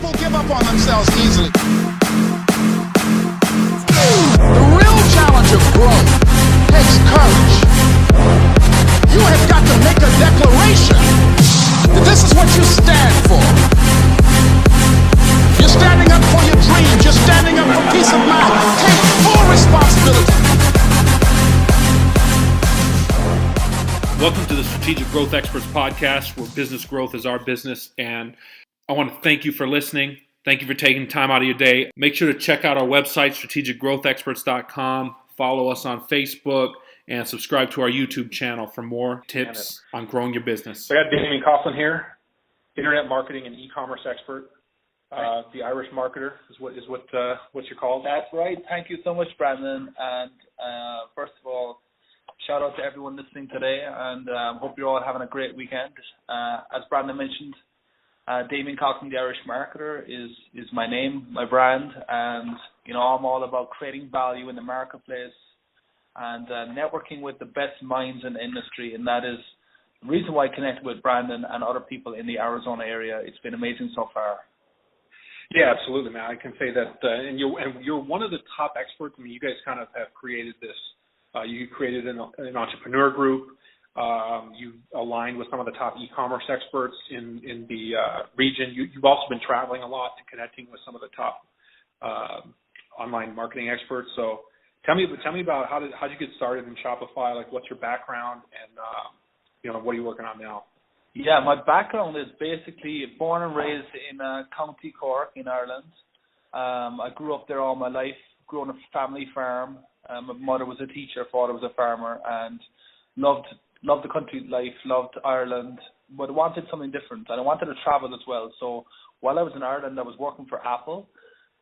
people give up on themselves easily. The real challenge of growth takes courage. You have got to make a declaration that this is what you stand for. You're standing up for your dreams. You're standing up for peace of mind. Take full responsibility. Welcome to the Strategic Growth Experts Podcast, where business growth is our business. And I want to thank you for listening. Thank you for taking time out of your day. Make sure to check out our website, strategicgrowthexperts.com. Follow us on Facebook and subscribe to our YouTube channel for more tips on growing your business. So I got Damien Coughlan here, internet marketing and e-commerce expert. The Irish marketer is what you're called. That's right. Thank you so much, Brandon. And first of all, shout out to everyone listening today, and hope you're all having a great weekend. As Brandon mentioned, Damien Coughlan, the Irish marketer, is my name, my brand, and I'm all about creating value in the marketplace and networking with the best minds in the industry, and that is the reason why I connected with Brandon and other people in the Arizona area. It's been amazing so far. Yeah, absolutely, man. I can say that, and you're one of the top experts. I mean, you guys kind of have created this. You created an entrepreneur group. You aligned with some of the top e-commerce experts in the region. You've also been traveling a lot and connecting with some of the top online marketing experts. So tell me about how'd you get started in Shopify? Like, what's your background, and what are you working on now? Yeah, my background is basically born and raised in County Cork in Ireland. I grew up there all my life, grew on a family farm. My mother was a teacher, father was a farmer, and loved the country life, loved Ireland, but wanted something different, and I wanted to travel as well. So while I was in Ireland, I was working for Apple,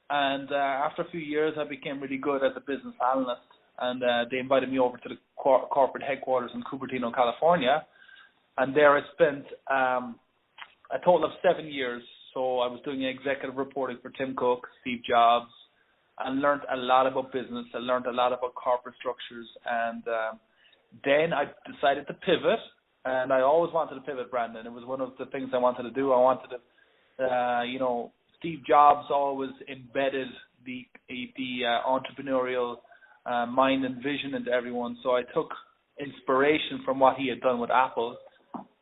and after a few years, I became really good as a business analyst, and they invited me over to the corporate headquarters in Cupertino, California. And there I spent a total of 7 years. So I was doing executive reporting for Tim Cook, Steve Jobs, and learned a lot about business. I learned a lot about corporate structures. And then I decided to pivot. And I always wanted to pivot, Brandon. It was one of the things I wanted to do. I wanted to, Steve Jobs always embedded the entrepreneurial mind and vision into everyone. So I took inspiration from what he had done with Apple.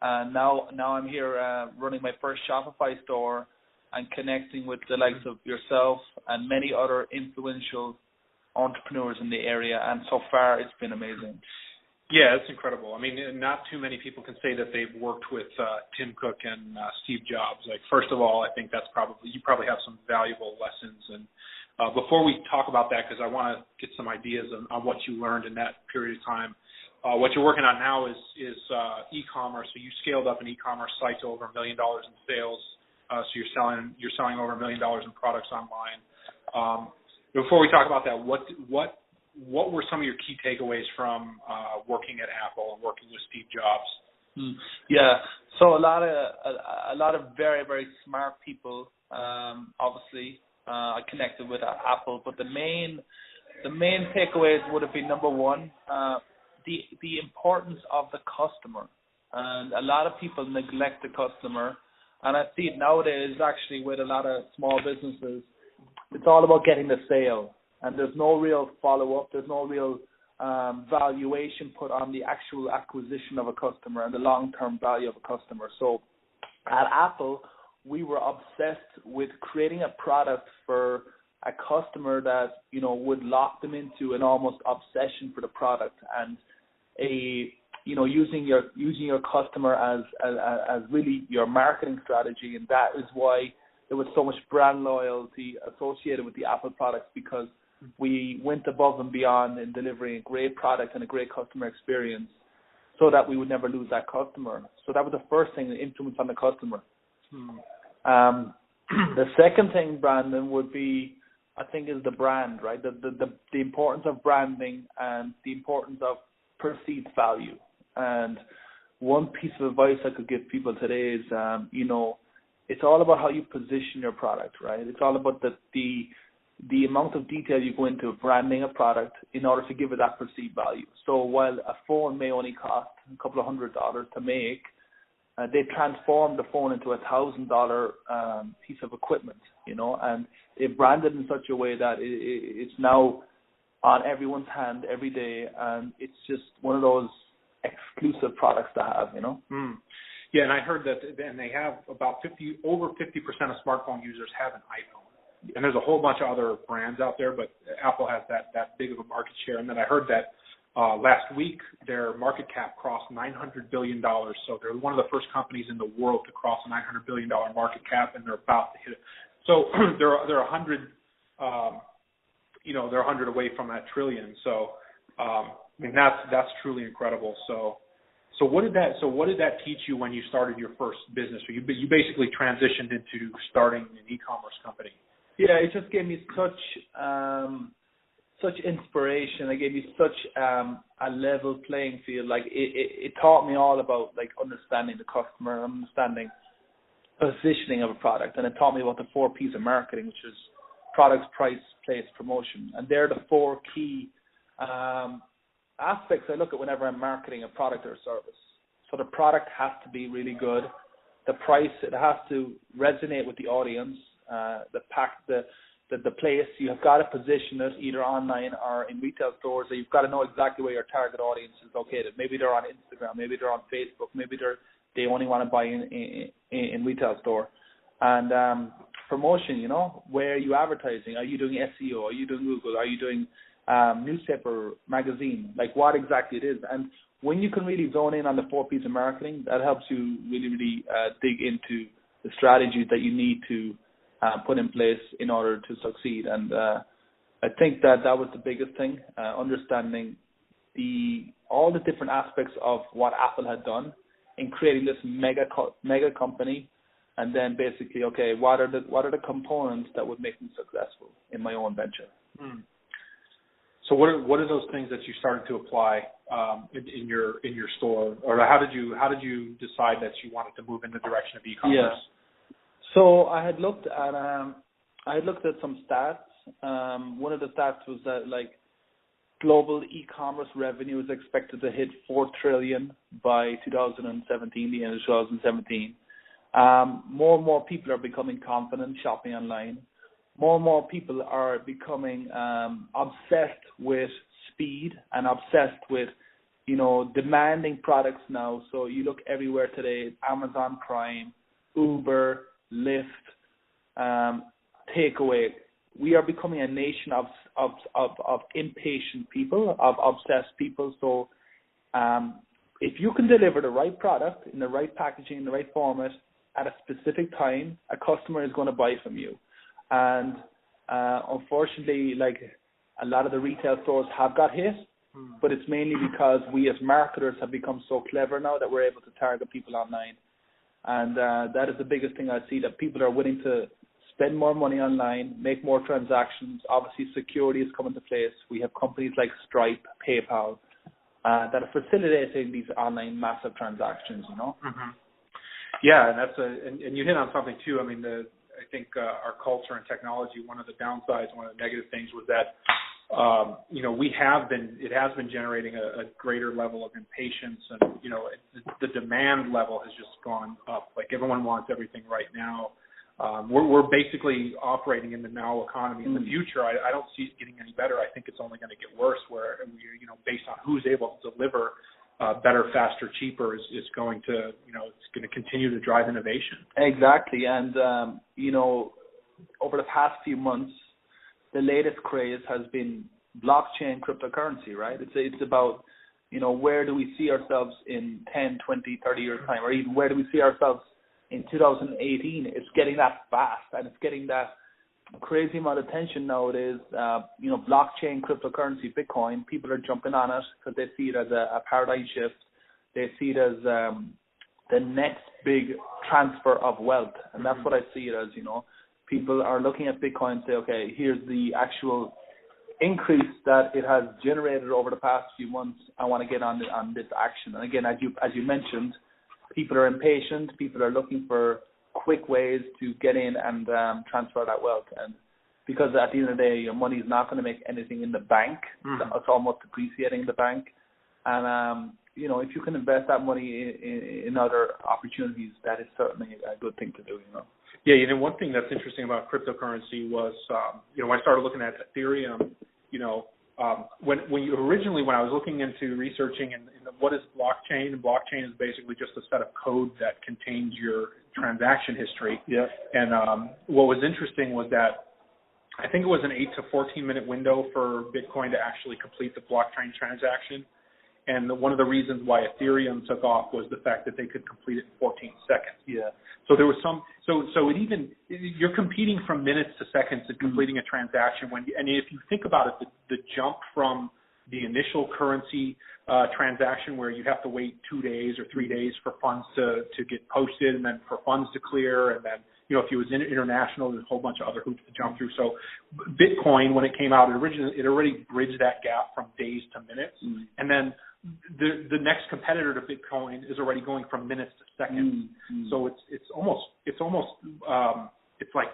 And now I'm here running my first Shopify store and connecting with the likes of yourself and many other influential entrepreneurs in the area. And so far, it's been amazing. Yeah, it's incredible. I mean, not too many people can say that they've worked with Tim Cook and Steve Jobs. Like, first of all, I think you probably have some valuable lessons. And before we talk about that, because I want to get some ideas on what you learned in that period of time. What you're working on now is e-commerce. So you scaled up an e-commerce site to over $1 million in sales. So you're selling over $1 million in products online. Before we talk about that, what were some of your key takeaways from working at Apple and working with Steve Jobs? Yeah. So a lot of very, very smart people. Obviously, I connected with Apple, but the main takeaways would have been, number one, the importance of the customer. And a lot of people neglect the customer, and I see it nowadays actually with a lot of small businesses. It's all about getting the sale, and there's no real follow-up. There's no real valuation put on the actual acquisition of a customer and the long-term value of a customer. So at Apple, we were obsessed with creating a product for a customer that would lock them into an almost obsession for the product, and using your customer as really your marketing strategy. And that is why there was so much brand loyalty associated with the Apple products, because we went above and beyond in delivering a great product and a great customer experience so that we would never lose that customer. So that was the first thing, the influence on the customer. The second thing, Brandon, would be, I think, is the brand, right? The importance of branding and the importance of perceived value. And one piece of advice I could give people today is, it's all about how you position your product, right? It's all about the amount of detail you go into branding a product in order to give it that perceived value. So while a phone may only cost a couple of $100 to make, they transformed the phone into $1,000 piece of equipment, and they branded in such a way that it's now on everyone's hand every day, and it's just one of those exclusive products to have, Yeah, and I heard that, and they have about over 50% of smartphone users have an iPhone, and there's a whole bunch of other brands out there, but Apple has that big of a market share. And then I heard that last week their market cap crossed $900 billion, so they're one of the first companies in the world to cross a $900 billion market cap, and they're about to hit it. So they're 100. They're 100 away from that trillion. So, that's truly incredible. So what did that teach you when you started your first business? So you basically transitioned into starting an e-commerce company. Yeah, it just gave me such inspiration. It gave me such a level playing field. Like it taught me all about like understanding the customer, understanding positioning of a product, and it taught me about the 4 P's of marketing, which is products, price, place, promotion, and they're the 4 key aspects I look at whenever I'm marketing a product or a service. So the product has to be really good. The price, it has to resonate with the audience. The place, you have got to position it either online or in retail stores. So you've got to know exactly where your target audience is located. Maybe they're on Instagram, maybe they're on Facebook, maybe they only want to buy in retail store. And promotion, where are you advertising? Are you doing SEO? Are you doing Google? Are you doing newspaper, magazine? Like what exactly it is. And when you can really zone in on the 4 P's of marketing, that helps you really dig into the strategies that you need to put in place in order to succeed. And I think that was the biggest thing, understanding all the different aspects of what Apple had done in creating this mega company, and then basically, okay, what are the components that would make me successful in my own venture? So what are those things that you started to apply in your store, or how did you decide that you wanted to move in the direction of e-commerce? Yeah. So I had looked at some stats. One of the stats was that like global e-commerce revenue is expected to hit $4 trillion by 2017, the end of 2017. More and more people are becoming confident shopping online. More and more people are becoming obsessed with speed and obsessed with, demanding products now. So you look everywhere today, Amazon Prime, Uber, Lyft, takeaway. We are becoming a nation of impatient people, of obsessed people. So if you can deliver the right product in the right packaging, in the right format at a specific time, a customer is going to buy from you. And unfortunately, like a lot of the retail stores have got hit, but it's mainly because we as marketers have become so clever now that we're able to target people online. And that is the biggest thing I see, that people are willing to spend more money online, make more transactions. Obviously, security has come into place. We have companies like Stripe, PayPal, that are facilitating these online massive transactions, Mm-hmm. Yeah, and and you hit on something too. I mean, I think our culture and technology, one of the downsides, one of the negative things was that, it has been generating a greater level of impatience, and, the demand level has just gone up. Like everyone wants everything right now. We're basically operating in the now economy. In the future, I don't see it getting any better. I think it's only going to get worse, where, based on who's able to deliver better, faster, cheaper is going to, it's going to continue to drive innovation. Exactly. And, over the past few months, the latest craze has been blockchain cryptocurrency, right? It's about, where do we see ourselves in 10, 20, 30 years' time, or even where do we see ourselves in 2018? It's getting that fast, and it's getting that crazy amount of attention nowadays. Blockchain, cryptocurrency, Bitcoin, people are jumping on it because they see it as a paradigm shift. They see it as the next big transfer of wealth, and that's what I see it as. People are looking at Bitcoin and say, okay, here's the actual increase that it has generated over the past few months. I want to get on this action. And again, as you mentioned, people are impatient. People are looking for quick ways to get in and transfer that wealth. And because at the end of the day, your money is not going to make anything in the bank. It's almost depreciating the bank. And, if you can invest that money in other opportunities, that is certainly a good thing to do. Yeah, one thing that's interesting about cryptocurrency was, when I started looking at Ethereum, when I was looking into researching and what is blockchain, and blockchain is basically just a set of code that contains your transaction history. Yeah. And what was interesting was that I think it was an 8 to 14 minute window for Bitcoin to actually complete the blockchain transaction. And one of the reasons why Ethereum took off was the fact that they could complete it in 14 seconds. Yeah. So there was you're competing from minutes to seconds in completing a transaction. And if you think about it, the jump from the initial currency transaction where you have to wait 2 days or 3 days for funds to get posted, and then for funds to clear, and then if it was international, there's a whole bunch of other hoops to jump through. So Bitcoin, when it came out, it already bridged that gap from days to minutes, and then the next competitor to Bitcoin is already going from minutes to seconds. So it's like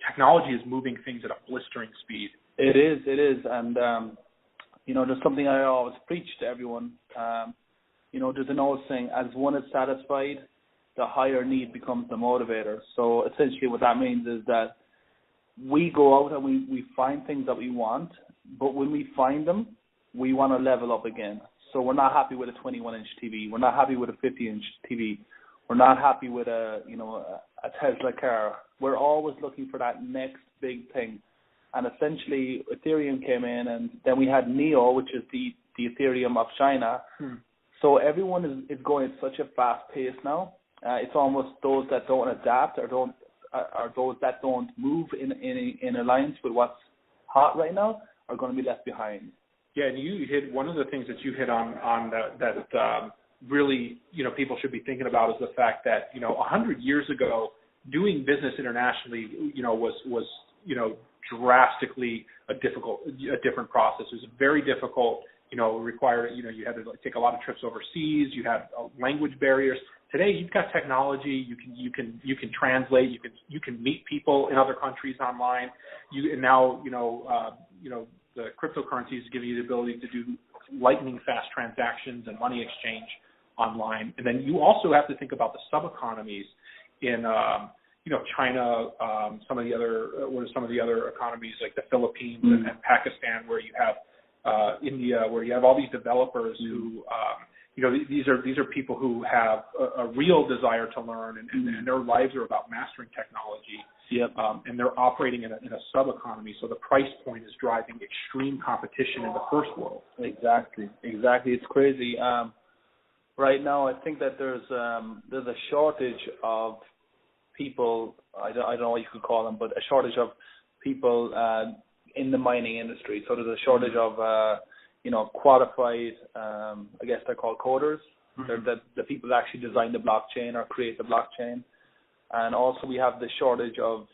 technology is moving things at a blistering speed. It is, and there's something I always preach to everyone. There's an old saying: as one is satisfied, the higher need becomes the motivator. So essentially, what that means is that we go out and we find things that we want, but when we find them, we want to level up again. So we're not happy with a 21-inch TV. We're not happy with a 50-inch TV. We're not happy with a Tesla car. We're always looking for that next big thing. And essentially, Ethereum came in, and then we had Neo, which is the Ethereum of China. So everyone is going at such a fast pace now. It's almost those that don't adapt or those that don't move in alliance with what's hot right now are going to be left behind. Yeah, and you hit one of the things that you hit on that really people should be thinking about is the fact that 100 years ago doing business internationally was drastically a different process. It was very difficult. Required you had to take a lot of trips overseas. You had language barriers. Today you've got technology. You can translate. You can meet people in other countries online. The cryptocurrencies give you the ability to do lightning fast transactions and money exchange online. And then you also have to think about the sub-economies in China, some of the other economies like the Philippines and Pakistan, where you have India, where you have all these developers who these are people who have a real desire to learn, and their lives are about mastering technology. Yep. And they're operating in a sub-economy, so the price point is driving extreme competition in the first world. Exactly. It's crazy. Right now, I think that there's a shortage of people. I don't know what you could call them, but a shortage of people in the mining industry. So there's a shortage of qualified. I guess they're called coders. They're the people that actually design the blockchain or create the blockchain. And also we have the shortage of,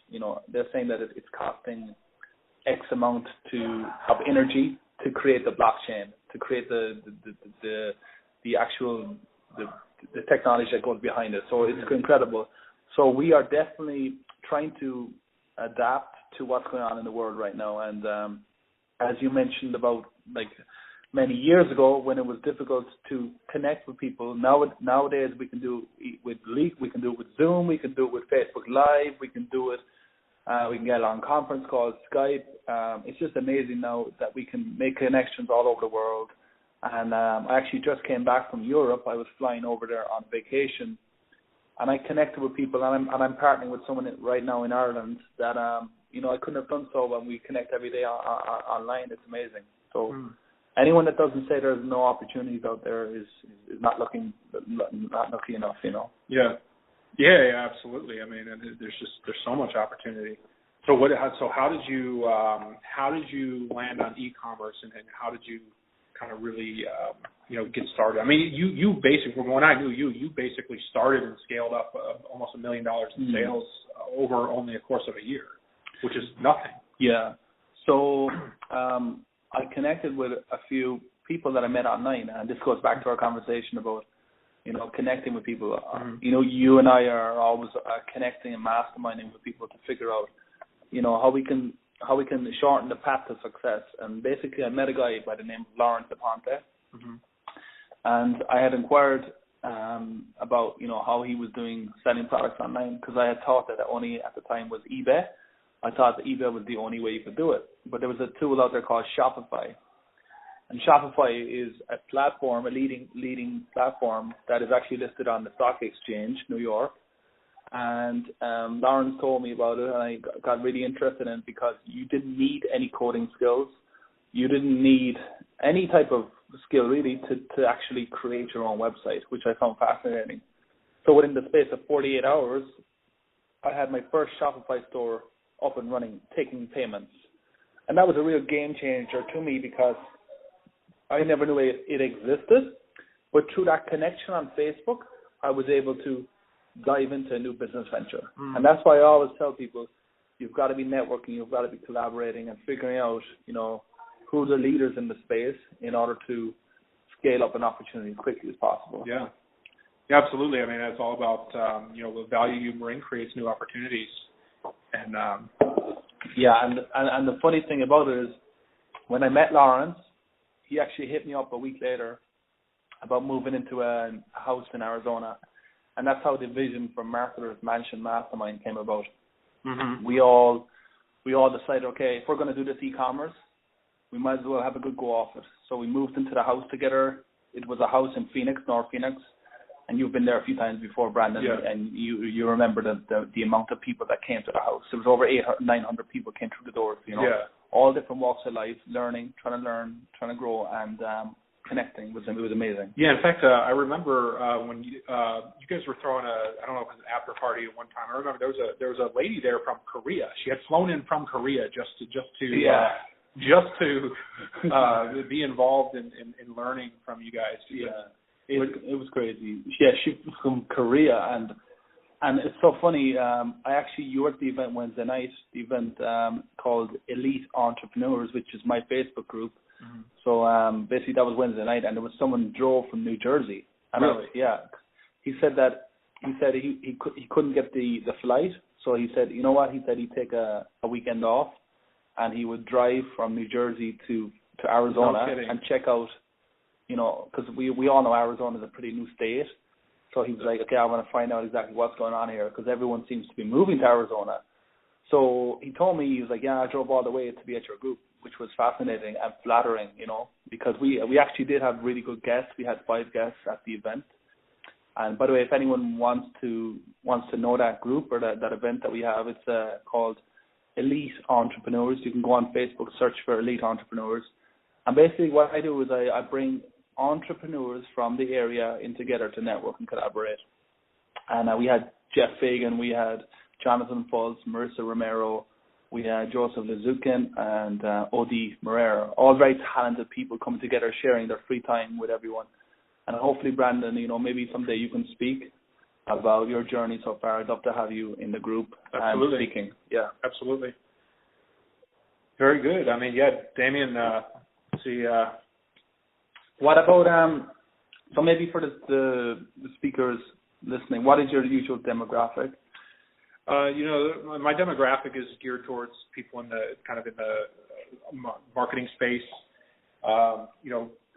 they're saying that it's costing X amount of energy to create the blockchain, to create the actual the technology that goes behind it. So it's incredible. So we are definitely trying to adapt to what's going on in the world right now. And as you mentioned about many years ago when it was difficult to connect with people, nowadays we can do it with Leak, we can do it with Zoom, we can do it with Facebook Live, we can do it, we can get on conference calls, Skype. It's just amazing now that we can make connections all over the world. And I actually just came back from Europe. I was flying over there on vacation, and I connected with people, and I'm partnering with someone right now in Ireland that I couldn't have done so when we connect every day online. It's amazing. So. Anyone that doesn't say there's no opportunities out there is not lucky enough, Yeah, absolutely. I mean, there's so much opportunity. So how did you land on e-commerce, and how did you kind of really get started? I mean, you basically, from when I knew you basically started and scaled up almost $1 million in sales over only a course of a year, which is nothing. Yeah. So. I connected with a few people that I met online, and this goes back to our conversation about, connecting with people. You and I are always connecting and masterminding with people to figure out, how we can shorten the path to success. And basically, I met a guy by the name of Lawrence DePonte, And I had inquired about, how he was doing selling products online, because I had thought that only at the time was eBay. I thought that eBay was the only way you could do it. But there was a tool out there called Shopify. And Shopify is a platform, a leading platform that is actually listed on the Stock Exchange, New York. And Lawrence told me about it, and I got really interested in it because you didn't need any coding skills. You didn't need any type of skill really to actually create your own website, which I found fascinating. So within the space of 48 hours, I had my first Shopify store up and running, taking payments. And that was a real game changer to me because I never knew it existed. But through that connection on Facebook, I was able to dive into a new business venture. And that's why I always tell people, you've got to be networking, you've got to be collaborating and figuring out, who the leaders in the space in order to scale up an opportunity as quickly as possible. Yeah, absolutely. I mean, it's all about, the value you bring creates new opportunities. And and the funny thing about it is when I met Lawrence, he actually hit me up a week later about moving into a house in Arizona. And that's how the vision for Marketer's Mansion Mastermind came about. Mm-hmm. We all decided, okay, if we're going to do this e-commerce, we might as well have a good go off it. So we moved into the house together. It was a house in Phoenix, North Phoenix. And you've been there a few times before, Brandon, and you remember the amount of people that came to the house. There was over 900 people came through the doors, all different walks of life, trying to learn, trying to grow, and connecting. It was amazing. Yeah, in fact, I remember when you guys were throwing I don't know if it was an after party at one time. I remember there was a lady there from Korea. She had flown in from Korea just to be involved in learning from you guys. Yeah. It was crazy. Yeah, she's from Korea, and it's so funny. You were at the event Wednesday night, the event called Elite Entrepreneurs, which is my Facebook group. Mm-hmm. So basically that was Wednesday night, and there was someone drove from New Jersey. And really? He said he couldn't get the flight, so he said, you know what? He said he'd take a weekend off, and he would drive from New Jersey to Arizona and check out. Because we all know Arizona is a pretty new state. So he was like, okay, I want to find out exactly what's going on here because everyone seems to be moving to Arizona. So he told me, he was like, yeah, I drove all the way to be at your group, which was fascinating and flattering, because we actually did have really good guests. We had 5 guests at the event. And by the way, if anyone wants to know that group or that event that we have, it's called Elite Entrepreneurs. You can go on Facebook, search for Elite Entrepreneurs. And basically what I do is I bring entrepreneurs from the area in together to network and collaborate. And we had Jeff Fagan, we had Jonathan Fultz, Marissa Romero, we had Joseph Lezukin, and Odi Moreira, all very talented people coming together, sharing their free time with everyone. And hopefully, Brandon, maybe someday you can speak about your journey so far. I'd love to have you in the group. Absolutely. And speaking. Yeah, absolutely. Very good. I mean, Damien, what about so maybe for the speakers listening, what is your usual demographic? My demographic is geared towards people in the marketing space.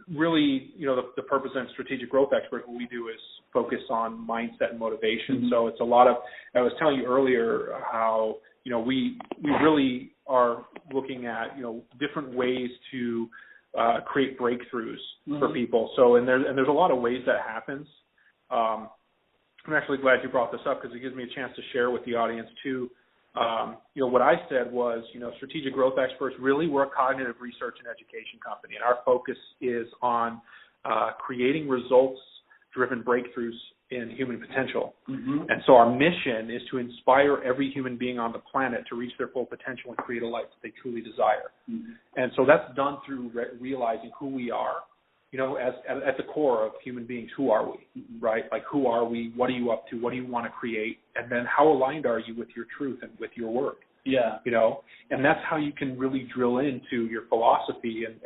Really, the purpose and strategic growth expert, what we do is focus on mindset and motivation. Mm-hmm. So it's a lot of, I was telling you earlier how, we really are looking at, different ways to create breakthroughs for people. So, and there's a lot of ways that happens. I'm actually glad you brought this up because it gives me a chance to share with the audience too. What I said was, strategic growth experts, really we're a cognitive research and education company, and our focus is on creating results-driven breakthroughs in human potential. Mm-hmm. And so our mission is to inspire every human being on the planet to reach their full potential and create a life that they truly desire. Mm-hmm. And so that's done through realizing who we are, as at the core of human beings. Who are we, right? Like, who are we? What are you up to? What do you want to create? And then how aligned are you with your truth and with your work? Yeah. And that's how you can really drill into your philosophy and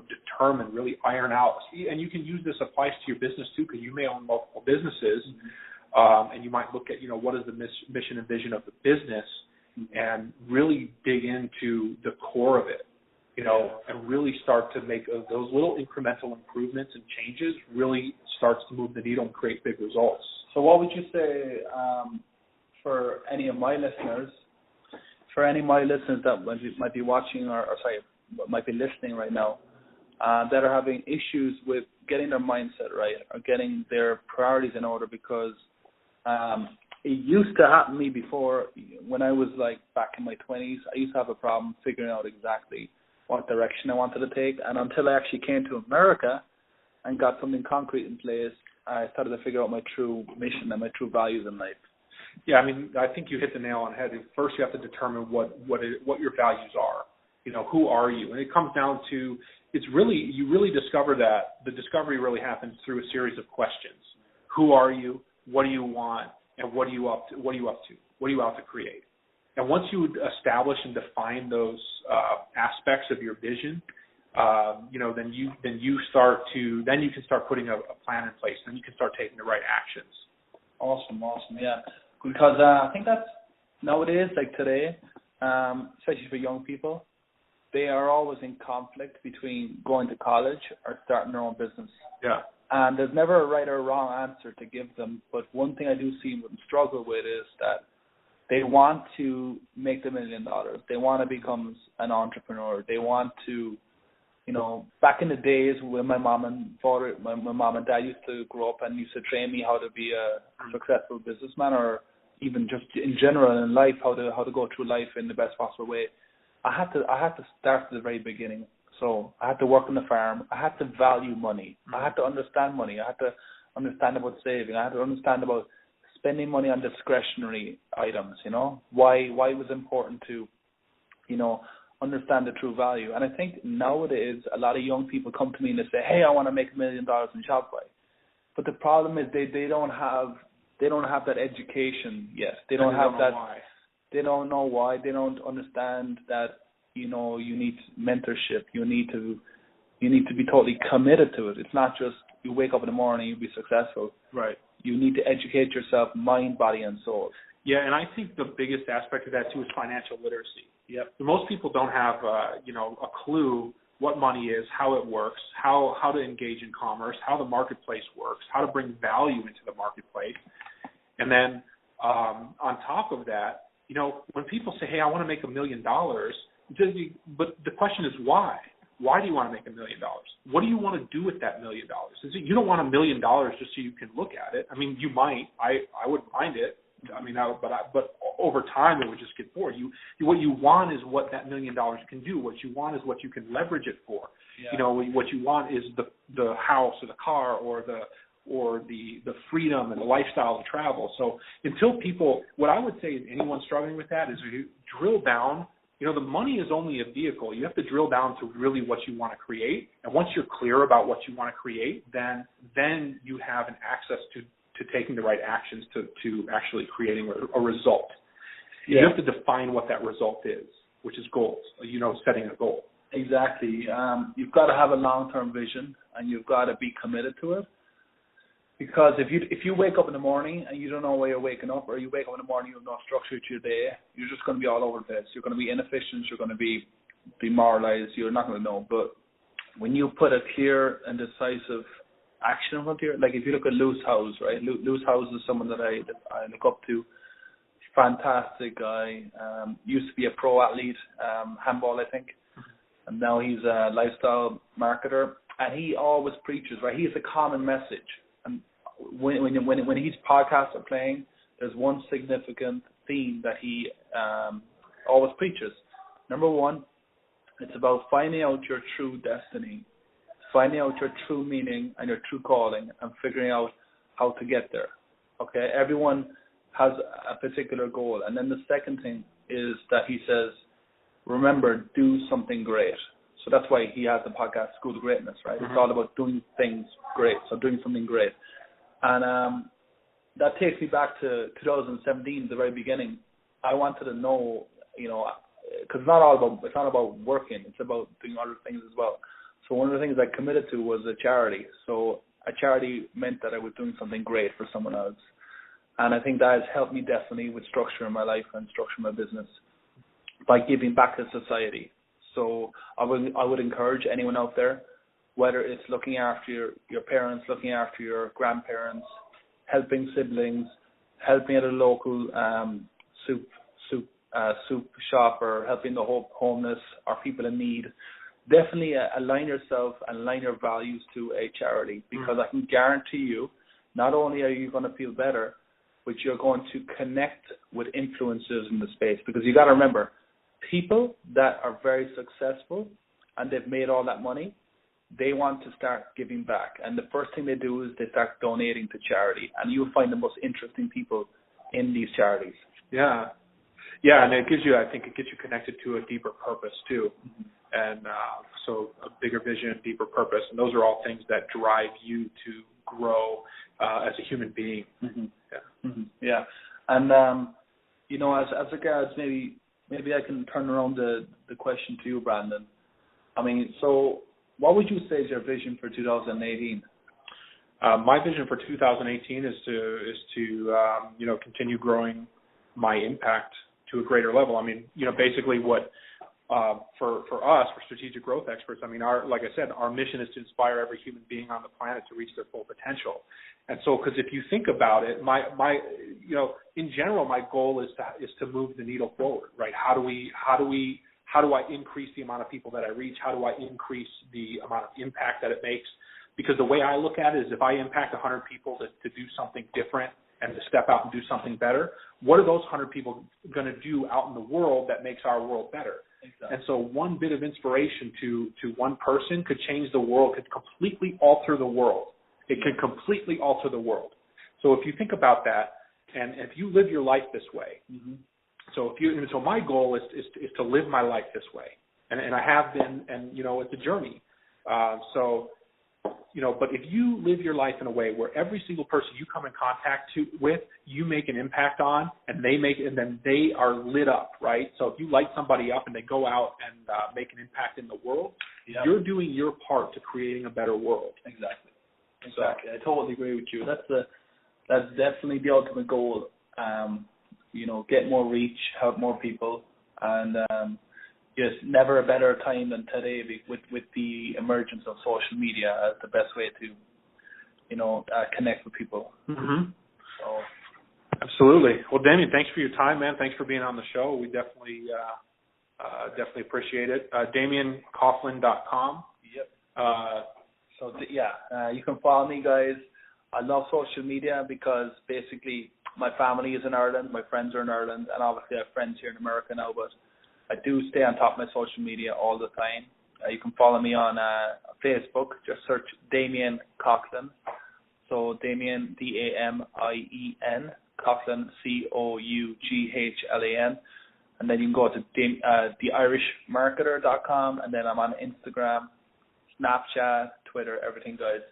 determine, really iron out. And you can use this, applies to your business too, because you may own multiple businesses, and you might look at, what is the mission and vision of the business, and really dig into the core of it. and really start to make those little incremental improvements and changes really starts to move the needle and create big results. So what would you say for any of my listeners that might be watching or might be listening right now, that are having issues with getting their mindset right or getting their priorities in order? Because it used to happen to me before when I was like back in my 20s. I used to have a problem figuring out exactly what direction I wanted to take. And until I actually came to America and got something concrete in place, I started to figure out my true mission and my true values in life. Yeah, I mean, I think you hit the nail on the head. First, you have to determine what your values are. Who are you? And it comes down to, you really discover that. The discovery really happens through a series of questions. Who are you? What do you want? And what are you up to? What are you out to create? And once you establish and define those aspects of your vision, then you can start putting a plan in place. Then you can start taking the right actions. Awesome, yeah. Because I think that's nowadays, like today, especially for young people, they are always in conflict between going to college or starting their own business. Yeah. And there's never a right or wrong answer to give them. But one thing I do see them struggle with is that they want to make the $1 million. They want to become an entrepreneur. They want to, back in the days when my mom and dad used to grow up and used to train me how to be a successful businessman, or even just in general in life, how to go through life in the best possible way. I had to start at the very beginning. So I had to work on the farm. I had to value money. I had to understand money. I had to understand about saving. I had to understand about spending money on discretionary items, why it was important to, understand the true value. And I think nowadays a lot of young people come to me and they say, hey, I want to make $1 million in Shopify. But the problem is they don't have that education yet. They don't have that. Why. They don't know why. They don't understand that, you need mentorship. You need to be totally committed to it. It's not just you wake up in the morning, you'll be successful. Right. You need to educate yourself, mind, body, and soul. Yeah, and I think the biggest aspect of that too is financial literacy. Yep. Most people don't have a clue what money is, how it works, how to engage in commerce, how the marketplace works, how to bring value into the marketplace. And then on top of that, when people say, hey, I want to make $1 million, but the question is why? Why do you want to make $1 million? What do you want to do with that $1 million? You don't want $1 million just so you can look at it. I mean, you might. I wouldn't mind it. I mean, but over time it would just get bored. What you want is what that $1 million can do. What you want is what you can leverage it for. Yeah. What you want is the house or the car or the freedom and the lifestyle to travel. So what I would say is anyone struggling with that is you drill down. The money is only a vehicle. You have to drill down to really what you want to create. And once you're clear about what you want to create, then you have an access to taking the right actions to actually creating a result. Yeah. You have to define what that result is, which is goals, setting a goal. Exactly. You've got to have a long-term vision, and you've got to be committed to it. Because if you wake up in the morning and you don't know why you're waking up, or you wake up in the morning you have no structure to your day, you're just going to be all over the place. You're going to be inefficient. You're going to be demoralized. You're not going to know. But when you put a clear and decisive action in front of you, like if you look at Lewis Howes, right? Lewis Howes is someone that I look up to. Fantastic guy. Used to be a pro athlete, handball, I think. And now he's a lifestyle marketer. And he always preaches, right? He has a common message. And when his podcasts are playing, there's one significant theme that he always preaches. Number one, it's about finding out your true destiny, finding out your true meaning and your true calling, and figuring out how to get there. Okay, everyone has a particular goal. And then the second thing is that he says, remember, do something great. So that's why he has the podcast, School of Greatness, right? Mm-hmm. It's all about doing things great, so doing something great. And that takes me back to 2017, the very beginning. I wanted to know, because it's not about working, it's about doing other things as well. So one of the things I committed to was a charity. So a charity meant that I was doing something great for someone else. And I think that has helped me definitely with structure in my life and structure in my business by giving back to society. So I would encourage anyone out there, whether it's looking after your parents, looking after your grandparents, helping siblings, helping at a local soup shop, or helping the homeless or people in need, definitely align yourself and align your values to a charity, because I can guarantee you, not only are you going to feel better, but you're going to connect with influencers in the space. Because you got to remember, people that are very successful and they've made all that money, they want to start giving back. And the first thing they do is they start donating to charity. And you'll find the most interesting people in these charities. Yeah. Yeah, and it gives you connected to a deeper purpose too. And so a bigger vision, deeper purpose. And those are all things that drive you to grow as a human being. Yeah. And, you know, as regards maybe I can turn around the question to you, Brandon. I mean, so what would you say is your vision for 2018? My vision for 2018 is to continue growing my impact to a greater level. I mean, basically what for us, for strategic growth experts, I mean, like I said, our mission is to inspire every human being on the planet to reach their full potential. And so, because if you think about it, my in general, my goal is to move the needle forward, right? How do I increase the amount of people that I reach? How do I increase the amount of impact that it makes? Because the way I look at it is, if I impact 100 people to do something different and to step out and do something better, what are those 100 people going to do out in the world that makes our world better? Exactly. And so one bit of inspiration to one person could change the world, could completely alter the world. It can completely alter the world. So if you think about that, and if you live your life this way, so my goal is to live my life this way, and I have been, and it's a journey. But if you live your life in a way where every single person you come in contact with, you make an impact on, and then they are lit up, right? So if you light somebody up and they go out and make an impact in the world, you're doing your part to creating a better world. Exactly. I totally agree with you. That's definitely the ultimate goal. Get more reach, help more people, and yes, never a better time than today with the emergence of social media as the best way to, connect with people. Mm-hmm. So, absolutely. Well, Damien, thanks for your time, man. Thanks for being on the show. We definitely appreciate it. DamienCoughlan.com. Yep. You can follow me, guys. I love social media because basically my family is in Ireland, my friends are in Ireland, and obviously I have friends here in America now, but I do stay on top of my social media all the time. You can follow me on Facebook. Just search Damien Coughlan. So Damien, Damien, Coughlan, Coughlan. And then you can go to theirishmarketer.com, and then I'm on Instagram, Snapchat, Twitter, everything, guys.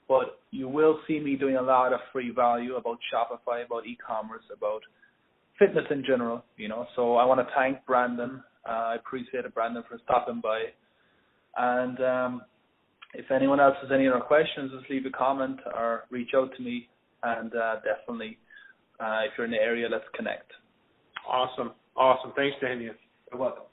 But you will see me doing a lot of free value about Shopify, about e-commerce, about fitness in general, So I want to thank Brandon. I appreciate it, Brandon, for stopping by. And if anyone else has any other questions, just leave a comment or reach out to me. And definitely, if you're in the area, let's connect. Awesome. Thanks, Damien. You're welcome.